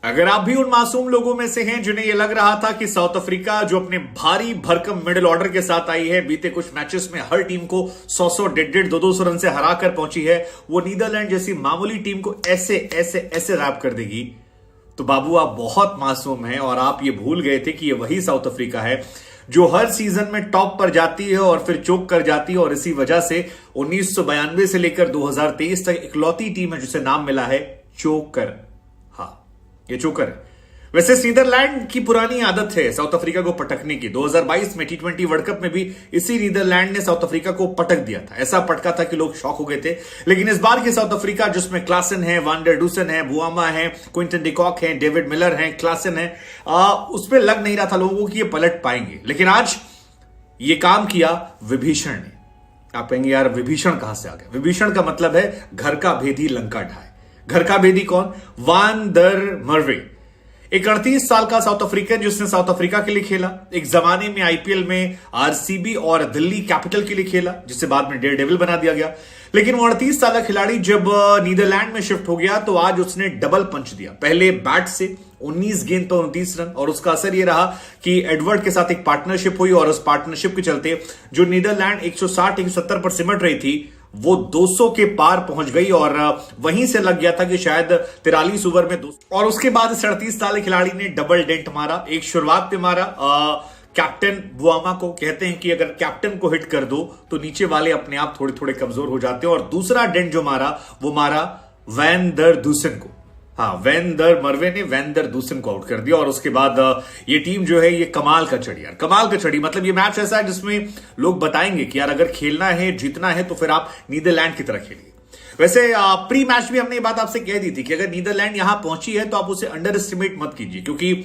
अगर आप भी उन मासूम लोगों में से हैं जिन्हें यह लग रहा था कि साउथ अफ्रीका जो अपने भारी भरकम मिडिल ऑर्डर के साथ आई है, बीते कुछ मैचेस में हर टीम को 100-100, 150-150, 200 रन से हरा कर पहुंची है, वो नीदरलैंड जैसी मामूली टीम को ऐसे ऐसे ऐसे रैप कर देगी, तो बाबू आप बहुत मासूम हैं और आप ये भूल गए थे कि ये वही साउथ अफ्रीका है जो हर सीजन में टॉप पर जाती है और फिर चोक कर जाती है। और इसी वजह से 1992 से लेकर 2023 तक इकलौती टीम है जिसे नाम मिला है चोकर। ये चोकर है। वैसे नीदरलैंड की पुरानी आदत है साउथ अफ्रीका को पटकने की। 2022 में T20 वर्ल्ड कप में भी इसी नीदरलैंड ने साउथ अफ्रीका को पटक दिया था। ऐसा पटका था कि लोग शॉक हो गए थे। लेकिन इस बार की साउथ अफ्रीका जिसमें क्लासन है, वान डर डूसन है, बुआमा है, क्विंटन डिकॉक है, डेविड मिलर है, क्लासन है, उस पर लग नहीं रहा था लोगों को कि ये पलट पाएंगे। लेकिन आज ये काम किया विभीषण ने। आप कहेंगे यार विभीषण कहां से आ गया? विभीषण का मतलब है घर का भेदी लंका ढाए। घर का भेदी कौन? वान डर मर्वे, एक 38 साल का साउथ अफ्रीकन जिसने साउथ अफ्रीका के लिए खेला, एक जमाने में आईपीएल में आरसीबी और दिल्ली कैपिटल के लिए खेला, जिसे बाद में डेयरडेविल बना दिया गया। लेकिन वो 38 साल का खिलाड़ी जब नीदरलैंड में शिफ्ट हो गया तो आज उसने डबल पंच दिया। पहले बैट से 19 गेंद पर 29 रन, और उसका असर यह रहा कि एडवर्ड के साथ एक पार्टनरशिप हुई और उस पार्टनरशिप के चलते जो नीदरलैंड 160-170 पर सिमट रही थी वो 200 के पार पहुंच गई। और वहीं से लग गया था कि शायद 43 ओवर में 200। और उसके बाद 37 साल के खिलाड़ी ने डबल डेंट मारा। एक शुरुआत पे मारा कैप्टन बुआमा को। कहते हैं कि अगर कैप्टन को हिट कर दो तो नीचे वाले अपने आप थोड़े थोड़े कमजोर हो जाते हैं। और दूसरा डेंट जो मारा वो मारा वैन डर डूसन को। हाँ, वैन डर मर्वे ने वैन डर डूसन को आउट कर दिया। और उसके बाद ये टीम जो है ये कमाल का चढ़ी यार, कमाल का चढ़ी। मतलब ये मैच ऐसा है जिसमें लोग बताएंगे कि यार अगर खेलना है, जीतना है तो फिर आप नीदरलैंड की तरह खेलिए। वैसे प्री मैच भी हमने ये बात आपसे कह दी थी कि अगर नीदरलैंड यहां पहुंची है तो आप उसे अंडर एस्टिमेट मत कीजिए, क्योंकि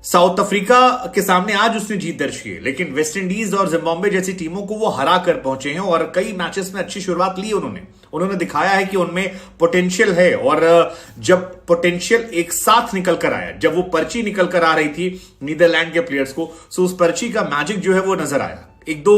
साउथ अफ्रीका के सामने आज उसने जीत दर्ज की है। लेकिन वेस्ट इंडीज और जिम्बाब्वे जैसी टीमों को वो हरा कर पहुंचे हैं और कई मैचेस में अच्छी शुरुआत ली उन्होंने दिखाया है कि उनमें पोटेंशियल है। और जब पोटेंशियल एक साथ निकल कर आया, जब वो पर्ची निकल कर आ रही थी नीदरलैंड के प्लेयर्स को, तो उस पर्ची का मैजिक जो है वो नजर आया। एक दो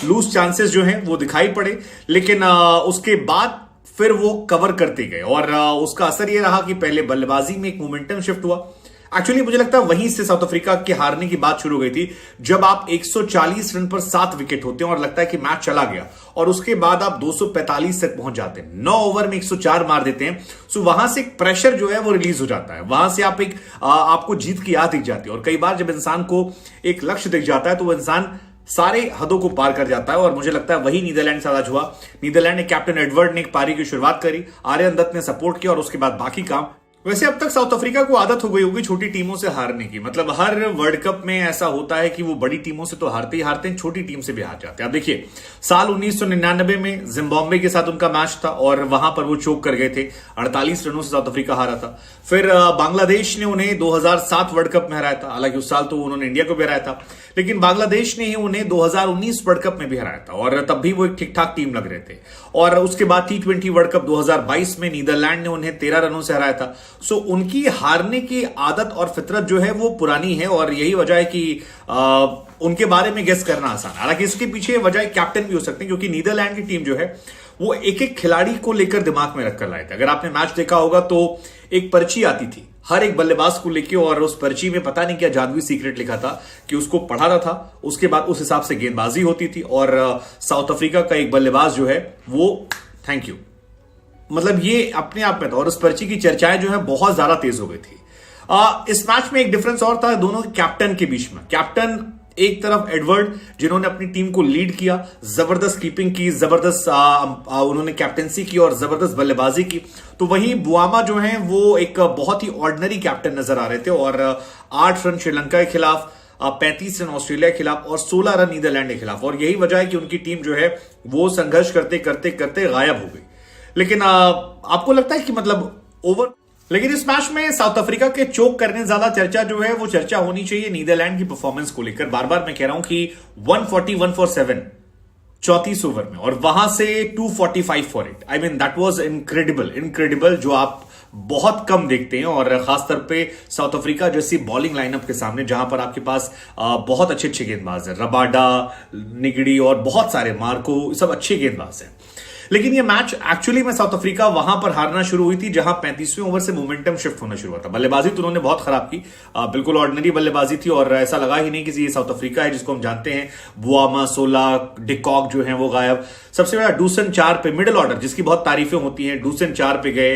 लूज चांसेस जो हैं वो दिखाई पड़े, लेकिन उसके बाद फिर वो कवर करते गए। और उसका असर ये रहा कि पहले बल्लेबाजी में एक मोमेंटम शिफ्ट हुआ। एक्चुअली मुझे लगता है वहीं से साउथ अफ्रीका के हारने की बात शुरू हो गई थी, जब आप 140 रन पर 7 विकेट होते हैं और लगता है कि मैच चला गया, और उसके बाद आप 245 तक पहुंच जाते हैं, 9 ओवर में 104 मार देते हैं। सो वहां से एक प्रेशर जो है वो रिलीज हो जाता है। वहां से आप आपको जीत की याद दिख जाती है। और कई बार जब इंसान को एक लक्ष्य दिख जाता है तो वो इंसान सारे हदों को पार कर जाता है। और मुझे लगता है वही नीदरलैंड से आज हुआ। नीदरलैंड ने कैप्टन एडवर्ड ने एक पारी की शुरुआत करी, आर्यन दत्त ने सपोर्ट किया और उसके बाद बाकी काम। वैसे अब तक साउथ अफ्रीका को आदत हो गई होगी छोटी टीमों से हारने की। मतलब हर वर्ल्ड कप में ऐसा होता है कि वो बड़ी टीमों से तो हारते ही हारते हैं, छोटी टीम से भी हार जाते हैं। अब देखिए, साल 1999 में जिम्बाब्वे के साथ उनका मैच था और वहां पर वो चोक कर गए थे। 48 रनों से साउथ अफ्रीका हारा था। फिर बांग्लादेश ने उन्हें 2007 वर्ल्ड कप में हराया था। हालांकि उस साल तो उन्होंने इंडिया को भी हराया था, लेकिन बांग्लादेश ने ही उन्हें 2019 वर्ल्ड कप में भी हराया था और तब भी वो एक ठीक ठाक टीम लग रहे थे। और उसके बाद T20 वर्ल्ड कप 2022 में नीदरलैंड ने उन्हें 13 रनों से हराया था। सो उनकी हारने की आदत और फितरत जो है वो पुरानी है और यही वजह है कि उनके बारे में गेस करना आसान। हालांकि इसके पीछे वजह कैप्टन भी हो सकते हैं, क्योंकि नीदरलैंड की टीम जो है वो एक एक खिलाड़ी को लेकर दिमाग में रखकर लाए थे। अगर आपने मैच देखा होगा तो एक पर्ची आती थी हर एक बल्लेबाज को लेके, और उस पर्ची में पता नहीं क्या जादुई सीक्रेट लिखा था कि उसको पढ़ाना था। उसके बाद उस हिसाब से गेंदबाजी होती थी। और साउथ अफ्रीका का एक बल्लेबाज जो है वो थैंक यू, मतलब ये अपने आप में था। और उस पर्ची की चर्चाएं जो है बहुत ज्यादा तेज हो गई थी। इस मैच में एक डिफरेंस और था दोनों कैप्टन के बीच में। कैप्टन एक तरफ एडवर्ड, जिन्होंने अपनी टीम को लीड किया, जबरदस्त कीपिंग की, जबरदस्त उन्होंने कैप्टनसी की और जबरदस्त बल्लेबाजी की। तो वहीं बुआमा जो हैं वो एक बहुत ही ऑर्डिनरी कैप्टन नजर आ रहे थे। और 8 रन श्रीलंका के खिलाफ, 35 रन ऑस्ट्रेलिया के खिलाफ और 16 रन नीदरलैंड के खिलाफ। और यही वजह है कि उनकी टीम जो है वो संघर्ष करते करते करते गायब हो गई। लेकिन आपको लगता है कि मतलब ओवर, लेकिन इस मैच में साउथ अफ्रीका के चोक करने ज्यादा चर्चा जो है वो चर्चा होनी चाहिए नीदरलैंड की परफॉर्मेंस को लेकर। बार बार मैं कह रहा हूं कि 141 फॉर 7 34 ओवर में, और वहां से 245 for 8। I mean that was incredible, जो आप बहुत कम देखते हैं। और खासतौर पे साउथ अफ्रीका जैसी बॉलिंग लाइनअप के सामने, जहां पर आपके पास बहुत अच्छे गेंदबाज हैं, रबाडा, निगड़ी और बहुत सारे, मार्को, सब अच्छे गेंदबाज हैं। लेकिन ये मैच एक्चुअली में साउथ अफ्रीका वहां पर हारना शुरू हुई थी जहां 35वें ओवर से मोमेंटम शिफ्ट होना शुरू हुआ था। बल्लेबाजी तो उन्होंने बहुत खराब की, बिल्कुल ऑर्डिनरी बल्लेबाजी थी और ऐसा लगा ही नहीं कि ये साउथ अफ्रीका है जिसको हम जानते हैं। बुआमा, सोला, डिकॉक जो है वो गायब। सबसे बड़ा डूसन 4 पे, मिडिल ऑर्डर जिसकी बहुत तारीफें होती हैं, डूसन 4 पे गए,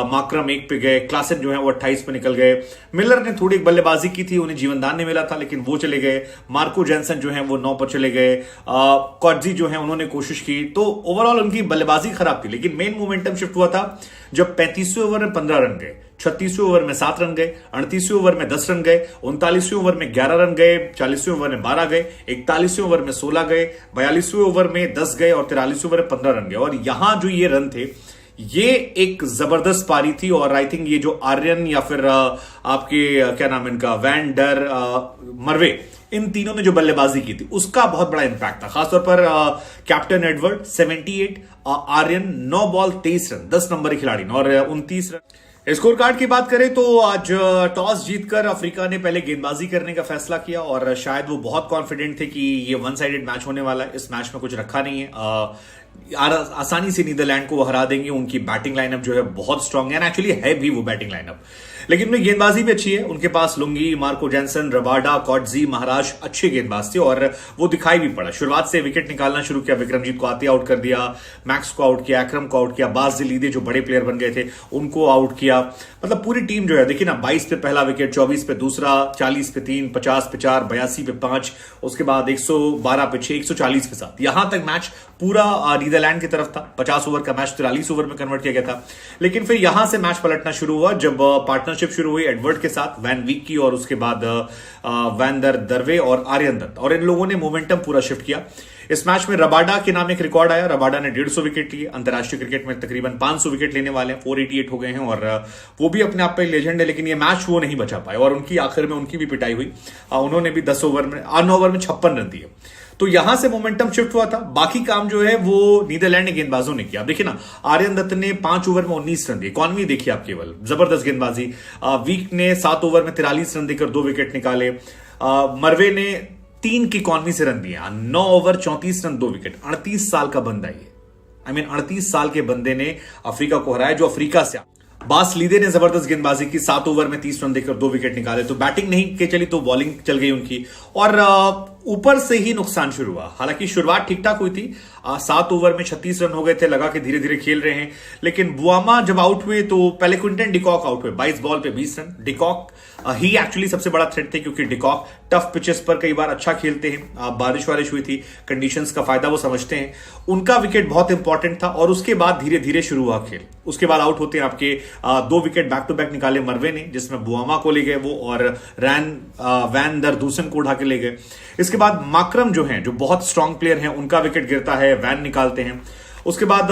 माक्रम 1 पे गए, क्लासन जो है वो 28 पे निकल गए। मिलर ने थोड़ी बल्लेबाजी की थी, उन्हें जीवनदान नहीं मिला था लेकिन वो चले गए। मार्को जैनसन जो है वो 9 पर चले गए। कॉटजी जो है उन्होंने कोशिश की, तो ओवरऑल उनकी बल्लेबाजी खराब थी। लेकिन मेन मोमेंटम शिफ्ट हुआ था जब 35वें ओवर में 15 रन गए, 36वें ओवर में 7 रन गए, 38वें ओवर में 10 रन गए, 39वें ओवर में 11 रन गए, 40वें ओवर में 12 गए, 41वें ओवर में 16 गए, 42वें ओवर में 10 गए और 43वें ओवर में 15 रन गए। और यहां जो ये रन थे, ये एक जबरदस्त पारी थी। और आई थिंक ये जो आर्यन या फिर आपके क्या नाम है इनका, वैन डर मरवे, इन तीनों ने जो बल्लेबाजी की थी उसका बहुत बड़ा इंपैक्ट था। खासतौर पर captain Edward 78, Aryan 9 ball 23 run, 10 number खिलाड़ी और 29 रन। स्कोर कार्ड की बात करें तो आज टॉस जीतकर अफ्रीका ने पहले गेंदबाजी करने का फैसला किया और शायद वो बहुत कॉन्फिडेंट थे कि ये वन साइडेड मैच होने वाला है, इस मैच में कुछ रखा नहीं है। आसानी से नीदरलैंड को वो हरा देंगे। उनकी बैटिंग लाइनअप जो है बहुत स्ट्रांग है, एक्चुअली है भी वो बैटिंग लाइनअप, लेकिन उनकी गेंदबाजी भी अच्छी है। उनके पास लुंगी, मार्को जैनसन, रबाडा, कॉटजी, महाराज अच्छे गेंदबाज थे और वो दिखाई भी पड़ा। शुरुआत से विकेट निकालना शुरू किया, विक्रमजीत को आते आउट कर दिया, मैक्स को आउट किया, अकरम को आउट किया, बाज दिलीदे जो बड़े प्लेयर बन गए थे उनको आउट किया। मतलब पूरी टीम जो है, देखिए ना, 22 पे पहला विकेट, 24 पे दूसरा, 40 पे 3, 50 पे 4, 82 पे 5, उसके बाद 112 पे 6, 140 पे 7। यहां तक मैच पूरा नीदरलैंड की तरफ था। 50 ओवर का मैच 43 ओवर में कन्वर्ट किया गया था। लेकिन फिर यहां से मैच पलटना शुरू हुआ जब पार्टनरशिप शुरू हुई एडवर्ड के साथ, वैन वीक की, और उसके बाद वैन दर दरवे और आर्यन दत्त, और इन लोगों ने मोमेंटम पूरा शिफ्ट किया। इस मैच में रबाडा के नाम एक रिकॉर्ड आया। रबाडा ने 150 विकेट लिए। अंतरराष्ट्रीय क्रिकेट में तकरीबन 500 विकेट लेने वाले हैं, 488 हो गए हैं और वो भी अपने आप में लेजेंड है। लेकिन ये मैच वो नहीं बचा पाए और उनकी आखिर में उनकी भी पिटाई हुई। उन्होंने भी 9 ओवर में 56 रन दिए। तो यहां से मोमेंटम शिफ्ट हुआ था। बाकी काम जो है वो नीदरलैंड के गेंदबाजों ने किया। अब देखिए ना, आर्यन दत्त ने 5 ओवर में 19 रन दिए। इकॉनमी देखिए आप, केवल जबरदस्त गेंदबाजी। वीक ने 7 ओवर में 43 रन देकर 2 विकेट निकाले। मरवे ने 3 की इकॉनमी से रन दिए, 9 ओवर 34 रन 2 विकेट। 38 साल का बंदा ये, 38 साल के बंदे ने अफ्रीका को हराया, जो अफ्रीका से। बास लीदे ने जबरदस्त गेंदबाजी की, 7 ओवर में 30 रन देकर 2 विकेट निकाले। तो बैटिंग नहीं के चली तो बॉलिंग चल गई उनकी और ऊपर से ही नुकसान शुरू हुआ। हालांकि शुरुआत ठीक ठाक हुई थी, 7 ओवर में 36 रन हो गए थे, लगा कि धीरे धीरे खेल रहे हैं। लेकिन बुआमा जब आउट हुए तो पहले क्विंटन डिकॉक आउट हुए, 22 बॉल पे 20 रन। डिकॉक ही एक्चुअली सबसे बड़ा थ्रेट थे क्योंकि डिकॉक टफ पिचेस पर कई बार अच्छा खेलते हैं। बारिश वारिश हुई थी, कंडीशंस का फायदा वो समझते हैं। उनका विकेट बहुत इंपॉर्टेंट था और उसके बाद धीरे धीरे शुरू हुआ खेल। उसके बाद आउट होते हैं आपके 2 विकेट बैक टू बैक निकाले मरवे ने, जिसमें बुआमा को ले गए वो और वैन दर दूसन को उठा के ले गए। इसके बाद माक्रम जो हैं, जो बहुत स्ट्रांग प्लेयर हैं, उनका विकेट गिरता है, वैन निकालते हैं। उसके बाद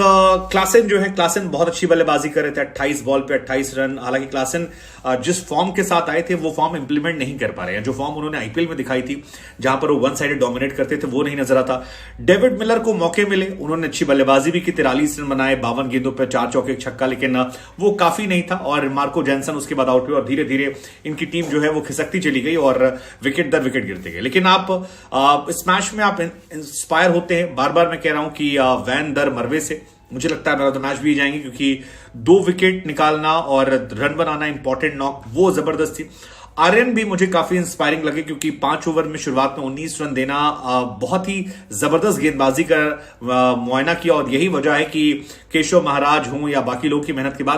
क्लासन जो है, क्लासन बहुत अच्छी बल्लेबाजी कर रहे थे, 28 बॉल पे 28 रन। हालांकि क्लासन जिस फॉर्म के साथ आए थे वो फॉर्म इंप्लीमेंट नहीं कर पा रहे हैं। जो फॉर्म उन्होंने आईपीएल में दिखाई थी, जहां पर वो वन साइडेड डोमिनेट करते थे, वो नहीं नजर आता। डेविड मिलर को मौके मिले, उन्होंने अच्छी बल्लेबाजी भी की, 43 रन बनाए 52 गेंदों पर, 4 चौके 1 छक्का, लेकिन वो काफी नहीं था। और मार्को जैनसन उसके बाद आउट हुए और धीरे धीरे इनकी टीम जो है वो खिसकती चली गई और विकेट दर विकेट गिरते गए। लेकिन आप इस मैच में आप इंस्पायर होते हैं। बार बार मैं कह रहा हूं कि वैन दर मरवे से मुझे लगता है मैन ऑफ द मैच भी जाएंगे, क्योंकि 2 विकेट निकालना और रन बनाना इंपॉर्टेंट नॉक, वो जबरदस्त थी। आर्यन भी मुझे काफी इंस्पायरिंग लगे क्योंकि 5 ओवर में शुरुआत में 19 रन देना बहुत ही जबरदस्त गेंदबाजी का मुआयना किया। और यही वजह है कि केशव महाराज हों या बाकी लोगों की मेहनत के बाद